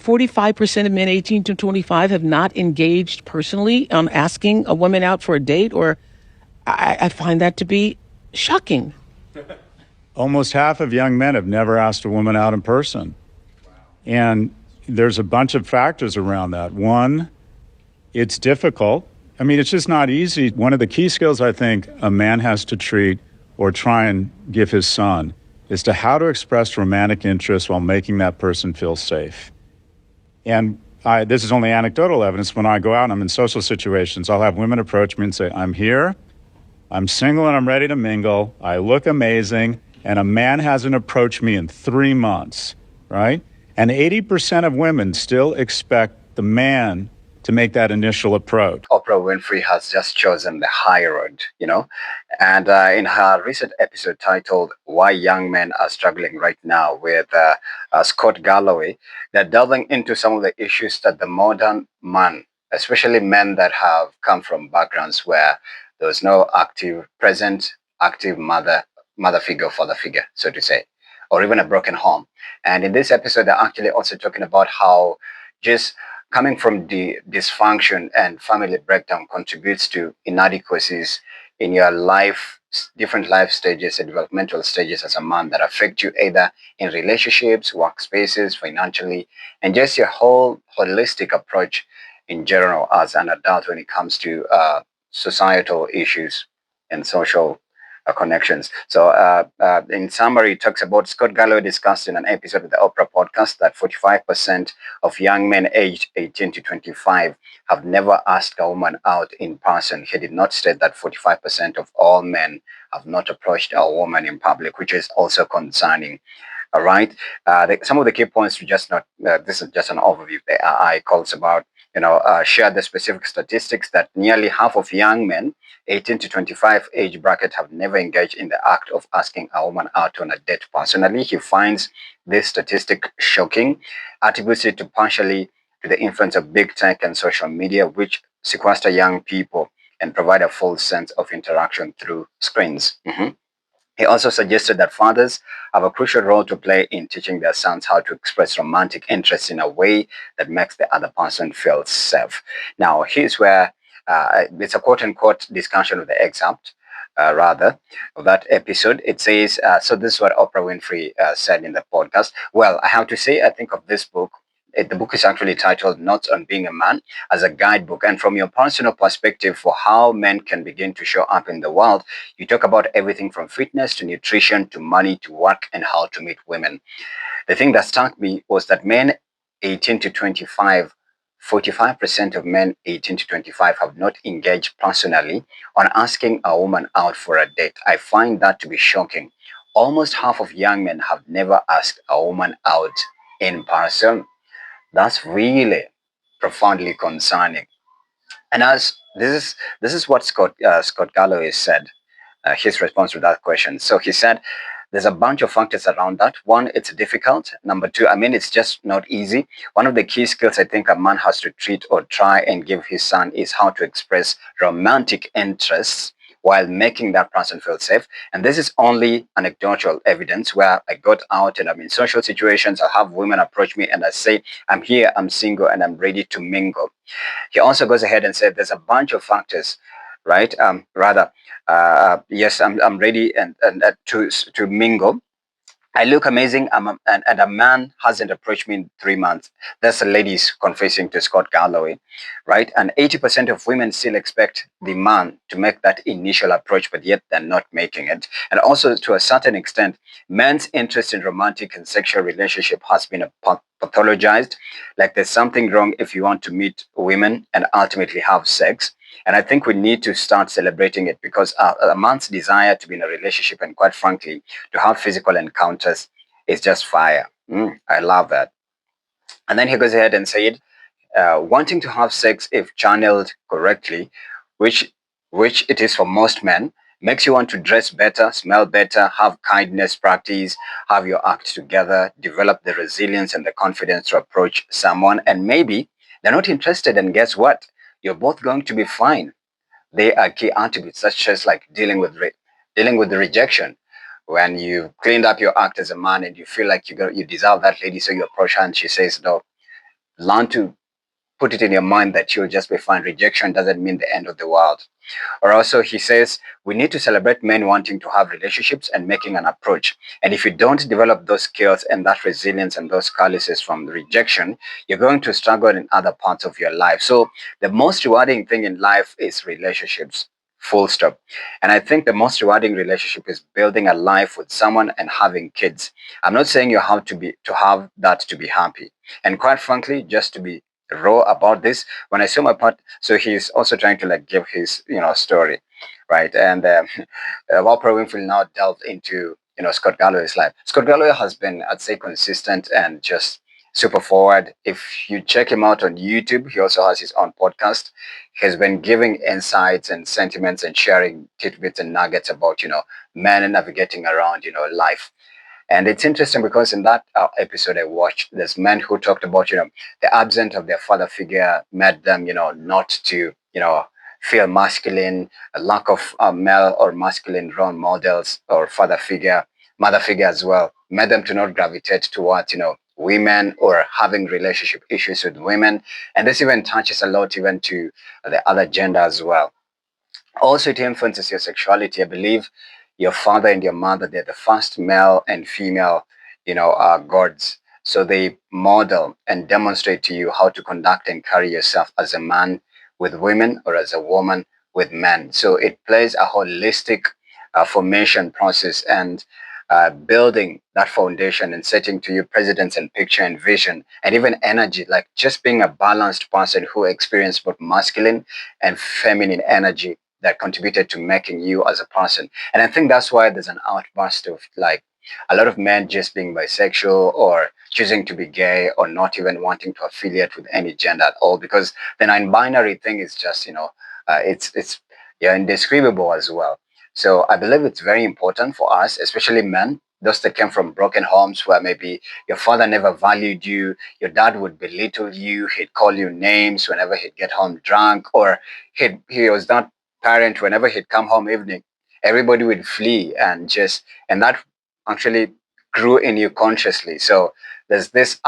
45% of men 18 to 25 have not engaged personally on asking a woman out for a date, or I find that to be shocking. Almost half of young men have never asked a woman out in person. And there's a bunch of factors around that. One, it's difficult. I mean, it's just not easy. One of the key skills I think a man has to treat or try and give his son is to how to express romantic interest while making that person feel safe. And this is only anecdotal evidence. When I go out and I'm in social situations, I'll have women approach me and say, I'm here, I'm single and I'm ready to mingle, I look amazing, and a man hasn't approached me in 3 months, right? And 80% of women still expect the man to make that initial approach. Oprah Winfrey has just chosen the high road, and in her recent episode titled Why Young Men Are Struggling Right Now with Scott Galloway, they're delving into some of the issues that the modern man, especially men that have come from backgrounds where there was no active mother figure, father figure, so to say, or even a broken home. And in this episode, they're actually also talking about how just coming from the dysfunction and family breakdown contributes to inadequacies in your life, different life stages and developmental stages as a man that affect you either in relationships, workspaces, financially, and just your whole holistic approach in general as an adult when it comes to societal issues and social connections. So in summary, it talks about Scott Galloway discussed in an episode of the Oprah podcast that 45% of young men aged 18 to 25 have never asked a woman out in person. He did not state that 45% of all men have not approached a woman in public, which is also concerning. All right. Some of the key points to just not, this is just an overview. The AI calls about, share the specific statistics that nearly half of young men 18 to 25 age bracket have never engaged in the act of asking a woman out on a date personally. He finds this statistic shocking, attributes it to partially to the influence of big tech and social media, which sequester young people and provide a false sense of interaction through screens. He also suggested that fathers have a crucial role to play in teaching their sons how to express romantic interest in a way that makes the other person feel safe. Now, here's where it's a quote-unquote discussion of the excerpt, of that episode. It says, so this is what Oprah Winfrey said in the podcast. Well, I have to say, I think of this book. The book is actually titled Notes on Being a Man as a guidebook. And from your personal perspective for how men can begin to show up in the world, you talk about everything from fitness to nutrition to money to work and how to meet women. The thing that struck me was that men 18 to 25, 45% of men 18 to 25 have not engaged personally on asking a woman out for a date. I find that to be shocking. Almost half of young men have never asked a woman out in person. That's really profoundly concerning. And as this is what Scott Galloway said, his response to that question. So he said, there's a bunch of factors around that. One, it's difficult. Number two, it's just not easy. One of the key skills I think a man has to treat or try and give his son is how to express romantic interests while making that person feel safe. And this is only anecdotal evidence where I got out and I'm in social situations. I have women approach me and I say, I'm here, I'm single, and I'm ready to mingle. He also goes ahead and said there's a bunch of factors, right? Yes, I'm ready and to mingle. I look amazing, and a man hasn't approached me in 3 months. That's the ladies confessing to Scott Galloway, right? And 80% of women still expect the man to make that initial approach, but yet they're not making it. And also, to a certain extent, men's interest in romantic and sexual relationship has been pathologized. Like there's something wrong if you want to meet women and ultimately have sex. And I think we need to start celebrating it because a man's desire to be in a relationship and quite frankly, to have physical encounters is just fire. I love that. And then he goes ahead and said, wanting to have sex if channeled correctly, which it is for most men, makes you want to dress better, smell better, have kindness practice, have your act together, develop the resilience and the confidence to approach someone. And maybe they're not interested, and guess what? You're both going to be fine. They are key attributes, such as like dealing with the rejection. When you've cleaned up your act as a man and you feel like you deserve that lady, so you approach her and she says no, learn to put it in your mind that you'll just be fine. Rejection doesn't mean the end of the world. Or also, he says, we need to celebrate men wanting to have relationships and making an approach. And if you don't develop those skills and that resilience and those calluses from rejection, you're going to struggle in other parts of your life. So the most rewarding thing in life is relationships. Full stop. And I think the most rewarding relationship is building a life with someone and having kids. I'm not saying you have to have that to be happy. And quite frankly, just to be raw about this, when I saw my part, so he's also trying to like give his story, right? And Oprah Winfrey now delved into Scott Galloway's life. Scott Galloway has been, I'd say, consistent and just super forward. If you check him out on YouTube, he also has his own podcast. He's been giving insights and sentiments and sharing tidbits and nuggets about men navigating around life. And it's interesting because in that episode I watched, there's men who talked about, the absence of their father figure made them, not to, feel masculine, a lack of male or masculine role models or father figure, mother figure as well, made them to not gravitate towards, women or having relationship issues with women. And this even touches a lot even to the other gender as well. Also, it influences your sexuality. I believe your father and your mother, they're the first male and female, gods. So they model and demonstrate to you how to conduct and carry yourself as a man with women or as a woman with men. So it plays a holistic formation process and building that foundation and setting to you precedents and picture and vision and even energy, like just being a balanced person who experienced both masculine and feminine energy that contributed to making you as a person. And I think that's why there's an outburst of like a lot of men just being bisexual or choosing to be gay or not even wanting to affiliate with any gender at all, because the non-binary thing is just it's yeah, indescribable as well. So I believe it's very important for us, especially men, those that came from broken homes where maybe your father never valued you, your dad would belittle you, he'd call you names whenever he'd get home drunk, or he was not parent whenever he'd come home evening, everybody would flee and that actually grew in you consciously. So there's this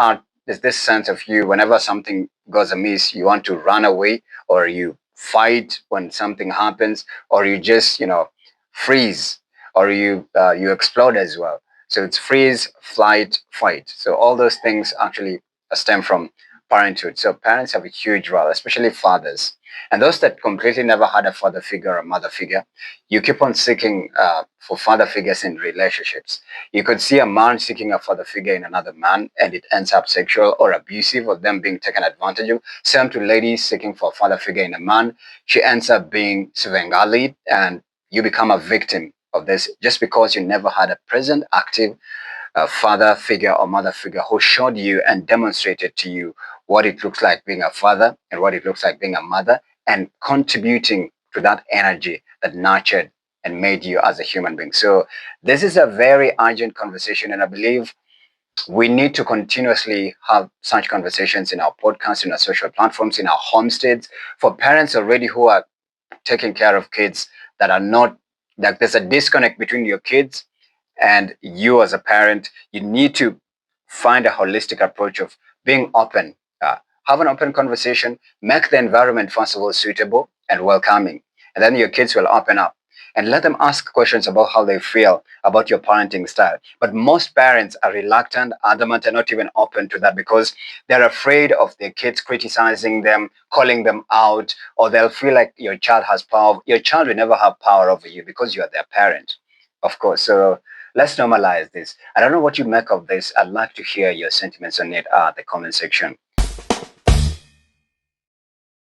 sense of you whenever something goes amiss, you want to run away or you fight when something happens, or you just freeze, or you explode as well. So it's freeze, flight, fight. So all those things actually stem from parenthood. So parents have a huge role, especially fathers. And those that completely never had a father figure or mother figure, you keep on seeking for father figures in relationships. You could see a man seeking a father figure in another man, and it ends up sexual or abusive or them being taken advantage of. Same to ladies seeking for a father figure in a man. She ends up being Svengali, and you become a victim of this just because you never had a present, active father figure or mother figure who showed you and demonstrated to you what it looks like being a father and what it looks like being a mother, and contributing to that energy that nurtured and made you as a human being. So this is a very urgent conversation, and I believe we need to continuously have such conversations in our podcasts, in our social platforms, in our homesteads, for parents already who are taking care of kids that are not, like there's a disconnect between your kids and you as a parent. You need to find a holistic approach of being open, have an open conversation, make the environment first of all suitable and welcoming, and then your kids will open up and let them ask questions about how they feel about your parenting style. But most parents are reluctant, adamant, and not even open to that because they're afraid of their kids criticizing them, calling them out, or they'll feel like your child has power. Your child will never have power over you because you are their parent, of course. So let's normalize this. I don't know what you make of this. I'd like to hear your sentiments on it at the comment section.